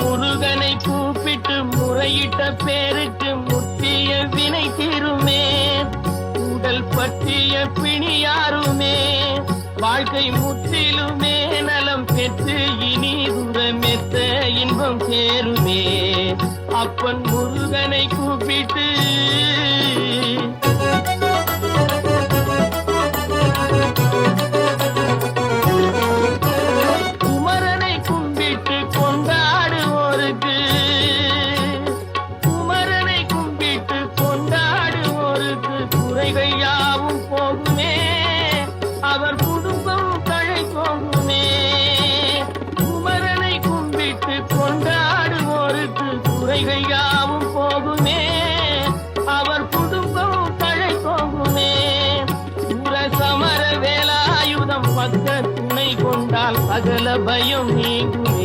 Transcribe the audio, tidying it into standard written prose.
முருகனை கூப்பிட்டு முறையிட்ட பேருக்கு முத்திய வினை தீருமே. உடல் பற்றிய பிணியாருமே வாழ்க்கை முற்றிலுமே நலம் பெற்று இனி துரமெத்த இன்பம் சேருமே. அப்பன் முருகனை கூப்பிட்டு குமரனை கும்பிட்டு கொண்டாடுவோருக்கு குமரனை கும்பிட்டு கொண்டாடுவோருக்கு குறைகள் யாவும் போகுமே. அவர் குடும்பம் தழை போகுமே. குமரனை கும்பிட்டு கொண்டாடுவோருக்கு குறைகள் யாவும் போகுமே. அவர் குடும்பம் தழை போகுமே. சூர சமர வேலாயுதம் பக்க துணை கொண்டால் சகல பயம் நீங்குமே.